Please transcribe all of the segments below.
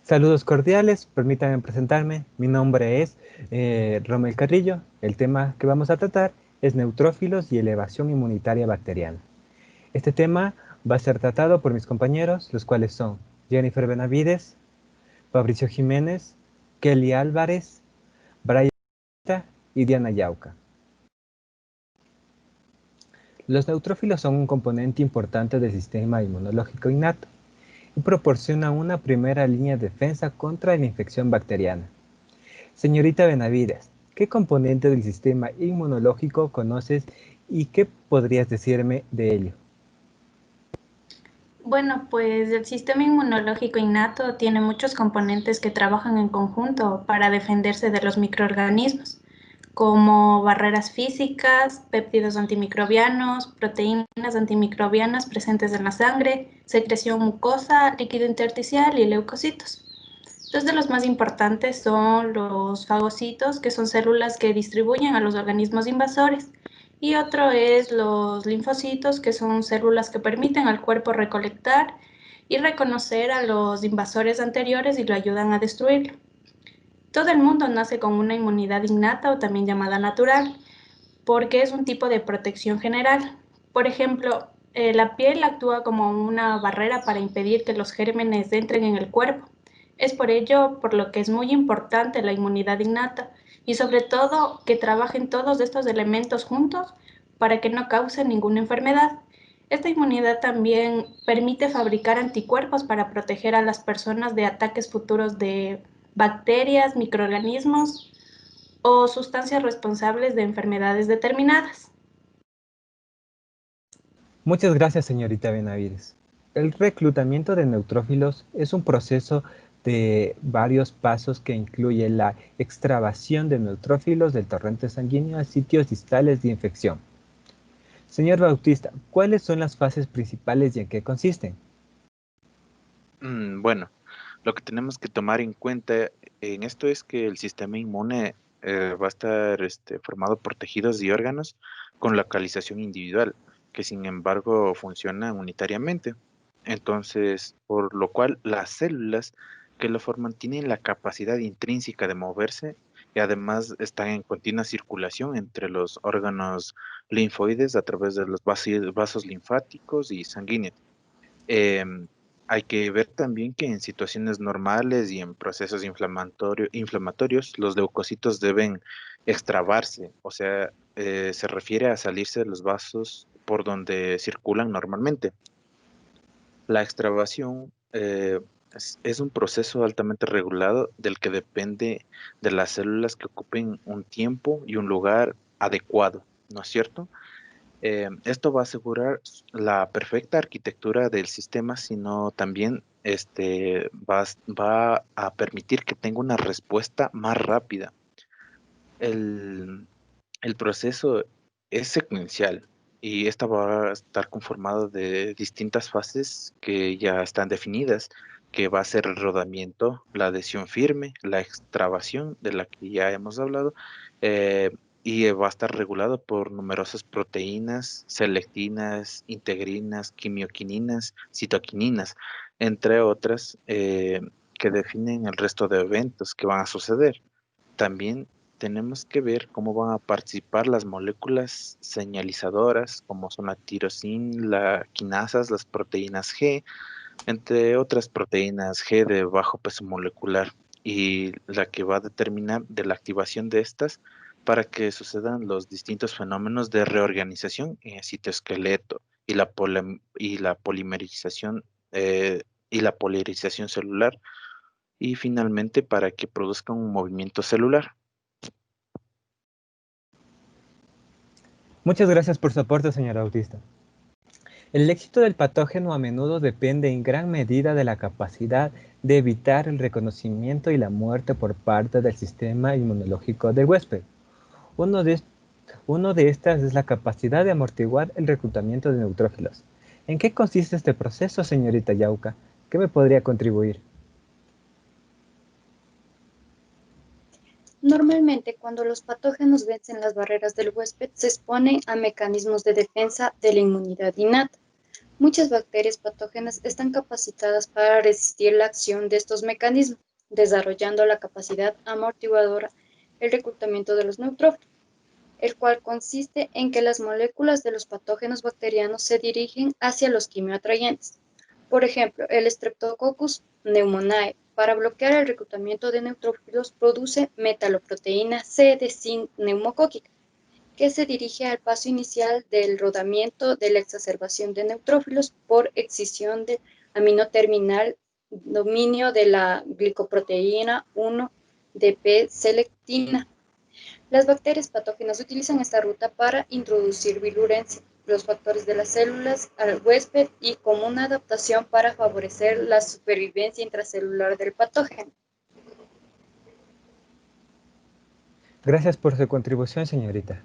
Saludos cordiales, permítanme presentarme. Mi nombre es Romel Carrillo. El tema que vamos a tratar es neutrófilos y elevación inmunitaria bacteriana. Este tema va a ser tratado por mis compañeros, los cuales son Jennifer Benavides, Fabricio Jiménez, Kelly Álvarez, Brian y Diana Yauca. Los neutrófilos son un componente importante del sistema inmunológico innato y proporcionan una primera línea de defensa contra la infección bacteriana. Señorita Benavides, ¿qué componente del sistema inmunológico conoces y qué podrías decirme de ello? Bueno, pues el sistema inmunológico innato tiene muchos componentes que trabajan en conjunto para defenderse de los microorganismos, como barreras físicas, péptidos antimicrobianos, proteínas antimicrobianas presentes en la sangre, secreción mucosa, líquido intersticial y leucocitos. Dos de los más importantes son los fagocitos, que son células que distribuyen a los organismos invasores, y otro es los linfocitos, que son células que permiten al cuerpo recolectar y reconocer a los invasores anteriores y lo ayudan a destruirlo. Todo el mundo nace con una inmunidad innata o también llamada natural, porque es un tipo de protección general. Por ejemplo, la piel actúa como una barrera para impedir que los gérmenes entren en el cuerpo. Es por ello por lo que es muy importante la inmunidad innata y sobre todo que trabajen todos estos elementos juntos para que no causen ninguna enfermedad. Esta inmunidad también permite fabricar anticuerpos para proteger a las personas de ataques futuros de bacterias, microorganismos o sustancias responsables de enfermedades determinadas. Muchas gracias, señorita Benavides. El reclutamiento de neutrófilos es un proceso de varios pasos que incluye la extravasación de neutrófilos del torrente sanguíneo a sitios distales de infección. Señor Bautista, ¿cuáles son las fases principales y en qué consisten? Bueno, lo que tenemos que tomar en cuenta en esto es que el sistema inmune va a estar formado por tejidos y órganos con localización individual, que sin embargo funcionan unitariamente. Entonces, por lo cual las células que lo forman tienen la capacidad intrínseca de moverse y además están en continua circulación entre los órganos linfoides a través de los vasos linfáticos y sanguíneos. Em, Hay que ver también que en situaciones normales y en procesos inflamatorios, los leucocitos deben extravarse, o sea, se refiere a salirse de los vasos por donde circulan normalmente. La extravasación es un proceso altamente regulado del que depende de las células que ocupen un tiempo y un lugar adecuado, ¿no es cierto? Esto va a asegurar la perfecta arquitectura del sistema, sino también va a permitir que tenga una respuesta más rápida. El, el proceso es secuencial y esta va a estar conformado de distintas fases que ya están definidas, que va a ser el rodamiento, la adhesión firme, la extravasación de la que ya hemos hablado, eh, y va a estar regulado por numerosas proteínas, selectinas, integrinas, quimioquininas, citoquininas, entre otras, que definen el resto de eventos que van a suceder. También tenemos que ver cómo van a participar las moléculas señalizadoras, como son la tirosina, la quinasas, las proteínas G, entre otras proteínas G de bajo peso molecular, y la que va a determinar de la activación de estas para que sucedan los distintos fenómenos de reorganización en el citoesqueleto y la polimerización y la polarización celular, y finalmente para que produzcan un movimiento celular. Muchas gracias por su aporte, señor Bautista. El éxito del patógeno a menudo depende en gran medida de la capacidad de evitar el reconocimiento y la muerte por parte del sistema inmunológico del huésped. Uno de, uno de estas es la capacidad de amortiguar el reclutamiento de neutrófilos. ¿En qué consiste este proceso, señorita Yauca? ¿Qué me podría contribuir? Normalmente, cuando los patógenos vencen las barreras del huésped, se exponen a mecanismos de defensa de la inmunidad innata. Muchas bacterias patógenas están capacitadas para resistir la acción de estos mecanismos, desarrollando la capacidad amortiguadora, el reclutamiento de los neutrófilos, el cual consiste en que las moléculas de los patógenos bacterianos se dirigen hacia los quimioatrayentes. Por ejemplo, el Streptococcus pneumoniae, para bloquear el reclutamiento de neutrófilos, produce metaloproteína C de zinc neumocóquica, que se dirige al paso inicial del rodamiento de la exacerbación de neutrófilos por excisión del aminoterminal dominio de la glicoproteína 1 de P-selectina. Las bacterias patógenas utilizan esta ruta para introducir virulencia, los factores de las células al huésped y como una adaptación para favorecer la supervivencia intracelular del patógeno. Gracias por su contribución, señorita.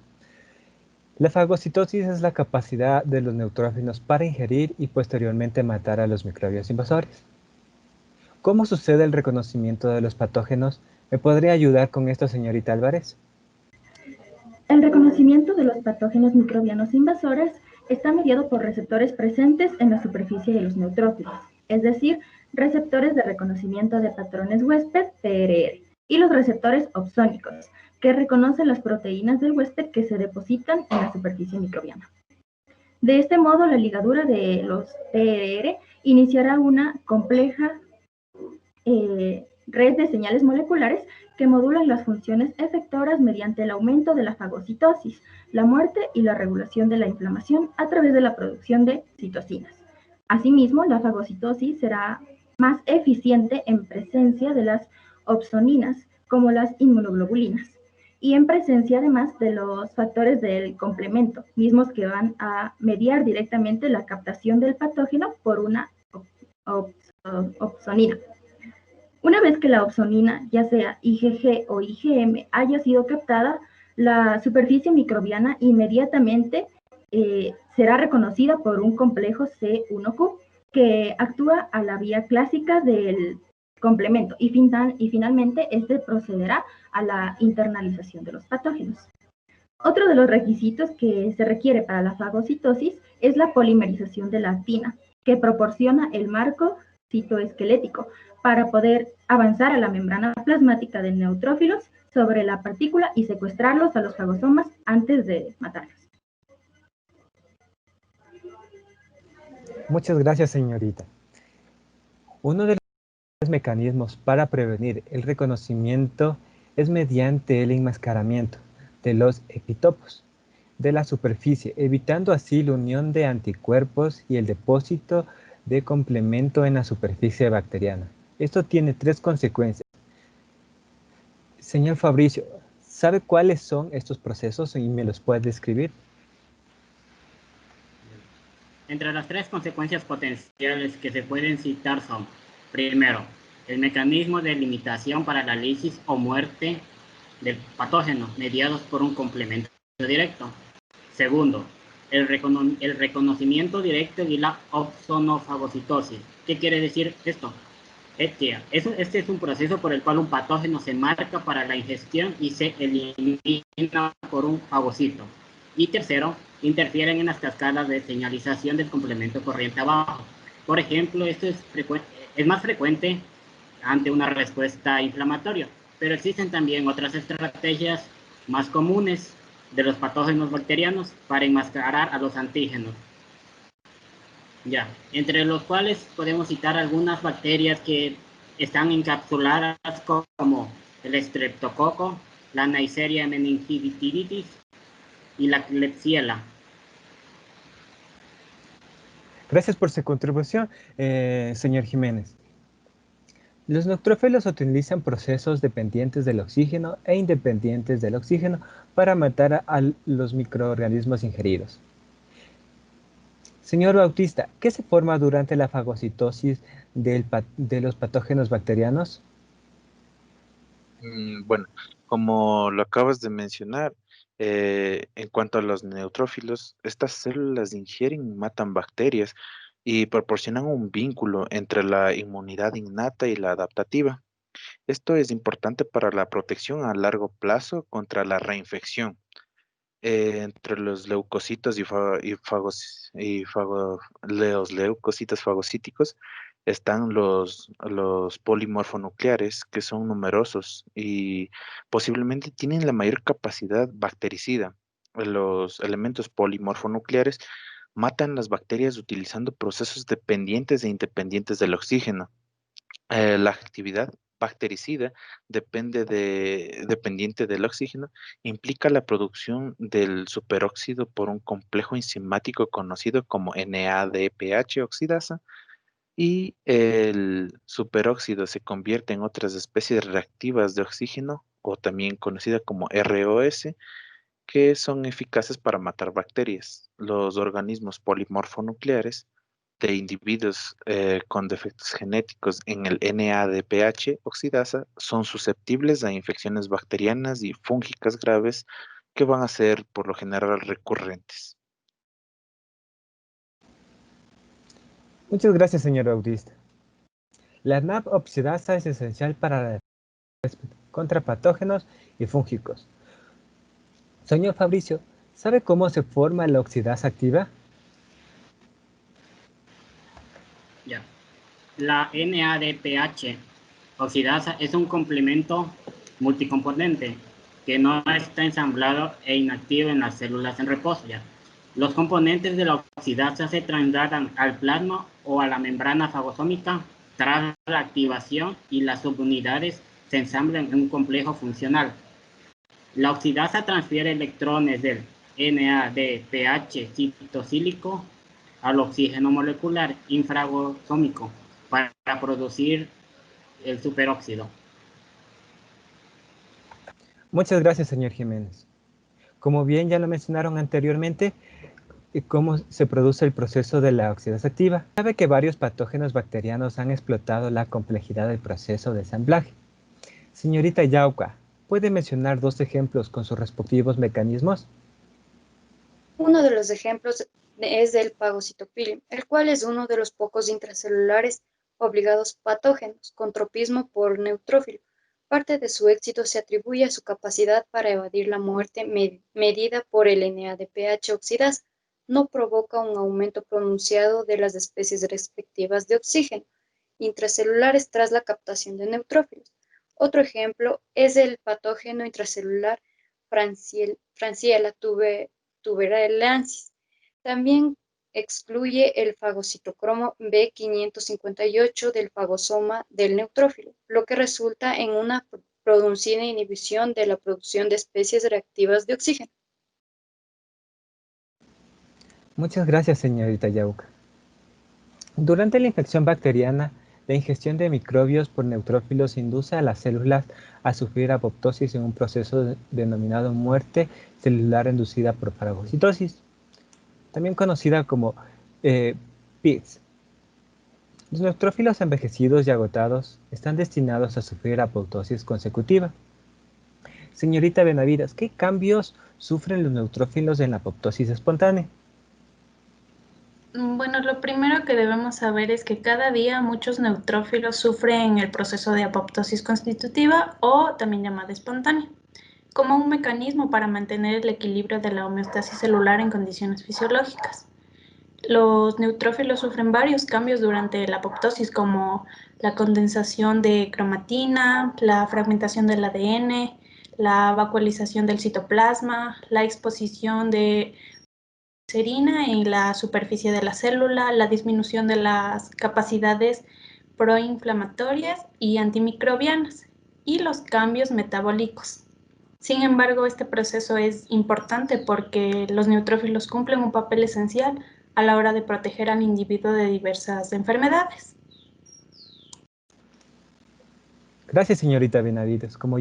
La fagocitosis es la capacidad de los neutrófilos para ingerir y posteriormente matar a los microbios invasores. ¿Cómo sucede el reconocimiento de los patógenos? ¿Me podría ayudar con esto, señorita Álvarez? El reconocimiento de los patógenos microbianos invasores está mediado por receptores presentes en la superficie de los neutrófilos, es decir, receptores de reconocimiento de patrones huésped, PRR, y los receptores opsónicos, que reconocen las proteínas del huésped que se depositan en la superficie microbiana. De este modo, la ligadura de los PRR iniciará una compleja red de señales moleculares que modulan las funciones efectoras mediante el aumento de la fagocitosis, la muerte y la regulación de la inflamación a través de la producción de citocinas. Asimismo, la fagocitosis será más eficiente en presencia de las opsoninas, como las inmunoglobulinas, y en presencia además de los factores del complemento, mismos que van a mediar directamente la captación del patógeno por una opsonina. Una vez que la opsonina, ya sea IgG o IgM, haya sido captada, la superficie microbiana inmediatamente será reconocida por un complejo C1Q que actúa a la vía clásica del complemento y finalmente este procederá a la internalización de los patógenos. Otro de los requisitos que se requiere para la fagocitosis es la polimerización de la actina, que proporciona el marco citoesquelético para poder avanzar a la membrana plasmática de neutrófilos sobre la partícula y secuestrarlos a los fagosomas antes de matarlos. Muchas gracias, señorita. Uno de los mecanismos para prevenir el reconocimiento es mediante el enmascaramiento de los epitopos de la superficie, evitando así la unión de anticuerpos y el depósito de complemento en la superficie bacteriana. Esto tiene tres consecuencias. Señor Fabricio, ¿sabe cuáles son estos procesos y me los puede describir? Entre las tres consecuencias potenciales que se pueden citar son, primero, el mecanismo de limitación para la lisis o muerte del patógeno mediados por un complemento directo. Segundo, el reconocimiento directo y la opsonofagocitosis. ¿Qué quiere decir esto? Este es un proceso por el cual un patógeno se marca para la ingestión y se elimina por un fagocito. Y tercero, interfieren en las cascadas de señalización del complemento corriente abajo. Por ejemplo, esto es más frecuente ante una respuesta inflamatoria, pero existen también otras estrategias más comunes de los patógenos bacterianos para enmascarar a los antígenos. Ya, entre los cuales podemos citar algunas bacterias que están encapsuladas como el Streptococo, la Neisseria meningitidis y la Klebsiella. Gracias por su contribución, señor Jiménez. Los neutrófilos utilizan procesos dependientes del oxígeno e independientes del oxígeno para matar a los microorganismos ingeridos. Señor Bautista, ¿qué se forma durante la fagocitosis de los patógenos bacterianos? Bueno, como lo acabas de mencionar, en cuanto a los neutrófilos, estas células ingieren y matan bacterias y proporcionan un vínculo entre la inmunidad innata y la adaptativa. Esto es importante para la protección a largo plazo contra la reinfección. Entre los leucocitos los leucocitos fagocíticos están los polimorfonucleares, que son numerosos y posiblemente tienen la mayor capacidad bactericida. Los elementos polimorfonucleares matan las bacterias utilizando procesos dependientes e independientes del oxígeno. La actividad bactericida dependiente del oxígeno, implica la producción del superóxido por un complejo enzimático conocido como NADPH oxidasa, y el superóxido se convierte en otras especies reactivas de oxígeno, o también conocida como ROS, que son eficaces para matar bacterias. Los organismos polimorfonucleares de individuos con defectos genéticos en el NADPH oxidasa son susceptibles a infecciones bacterianas y fúngicas graves que van a ser por lo general recurrentes. Muchas gracias, señor Bautista. La NAP oxidasa es esencial para la defensa contra patógenos y fúngicos. Señor Fabricio, ¿sabe cómo se forma la oxidasa activa? Ya. La NADPH oxidasa es un complemento multicomponente que no está ensamblado e inactivo en las células en reposo. Ya. Los componentes de la oxidasa se trasladan al plasma o a la membrana fagosómica tras la activación, y las subunidades se ensamblan en un complejo funcional. La oxidasa transfiere electrones del NADPH citosílico al oxígeno molecular infragosómico para producir el superóxido. Muchas gracias, señor Jiménez. Como bien ya lo mencionaron anteriormente, cómo se produce el proceso de la oxidasa activa. Sabe que varios patógenos bacterianos han explotado la complejidad del proceso de ensamblaje. Señorita Yauca, ¿puede mencionar 2 ejemplos con sus respectivos mecanismos? Uno de los ejemplos es del fagocitopilium, el cual es uno de los pocos intracelulares obligados patógenos con tropismo por neutrófilo. Parte de su éxito se atribuye a su capacidad para evadir la muerte medida por el NADPH oxidasa. No provoca un aumento pronunciado de las especies respectivas de oxígeno intracelulares tras la captación de neutrófilos. Otro ejemplo es el patógeno intracelular Francisella tuberalensis. También excluye el fagocitocromo B558 del fagosoma del neutrófilo, lo que resulta en una producida inhibición de la producción de especies reactivas de oxígeno. Muchas gracias, señorita Yauca. Durante la infección bacteriana, la ingestión de microbios por neutrófilos induce a las células a sufrir apoptosis en un proceso denominado muerte celular inducida por fagocitosis, también conocida como PIDS. Los neutrófilos envejecidos y agotados están destinados a sufrir apoptosis consecutiva. Señorita Benavides, ¿qué cambios sufren los neutrófilos en la apoptosis espontánea? Bueno, lo primero que debemos saber es que cada día muchos neutrófilos sufren el proceso de apoptosis constitutiva, o también llamada espontánea, como un mecanismo para mantener el equilibrio de la homeostasis celular en condiciones fisiológicas. Los neutrófilos sufren varios cambios durante la apoptosis, como la condensación de cromatina, la fragmentación del ADN, la vacuolización del citoplasma, la exposición de glicerina en la superficie de la célula, la disminución de las capacidades proinflamatorias y antimicrobianas, y los cambios metabólicos. Sin embargo, este proceso es importante porque los neutrófilos cumplen un papel esencial a la hora de proteger al individuo de diversas enfermedades. Gracias, señorita Benavides. Como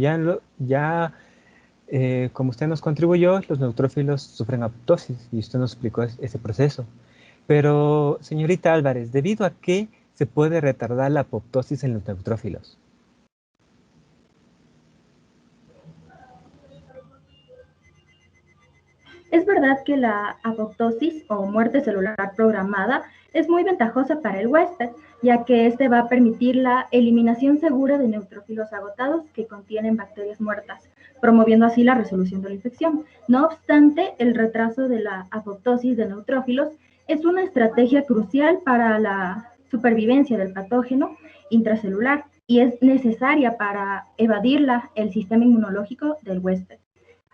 como usted nos contribuyó, los neutrófilos sufren apoptosis y usted nos explicó ese proceso. Pero, señorita Álvarez, ¿debido a qué se puede retardar la apoptosis en los neutrófilos? Es verdad que la apoptosis o muerte celular programada es muy ventajosa para el huésped, ya que este va a permitir la eliminación segura de neutrófilos agotados que contienen bacterias muertas, promoviendo así la resolución de la infección. No obstante, el retraso de la apoptosis de neutrófilos es una estrategia crucial para la supervivencia del patógeno intracelular y es necesaria para evadirla el sistema inmunológico del huésped.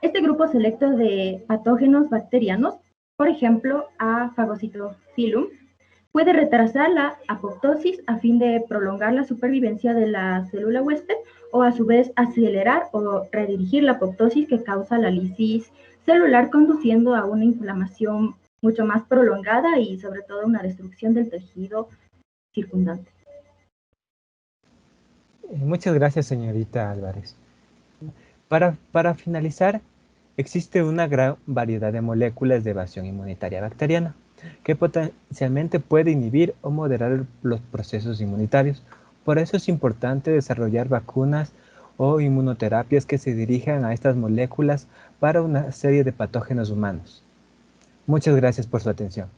Este grupo selecto de patógenos bacterianos, por ejemplo, a Phagocytophilum, puede retrasar la apoptosis a fin de prolongar la supervivencia de la célula huésped o a su vez acelerar o redirigir la apoptosis que causa la lisis celular, conduciendo a una inflamación mucho más prolongada y sobre todo una destrucción del tejido circundante. Muchas gracias, señorita Álvarez. Para finalizar, existe una gran variedad de moléculas de evasión inmunitaria bacteriana que potencialmente puede inhibir o moderar los procesos inmunitarios. Por eso es importante desarrollar vacunas o inmunoterapias que se dirijan a estas moléculas para una serie de patógenos humanos. Muchas gracias por su atención.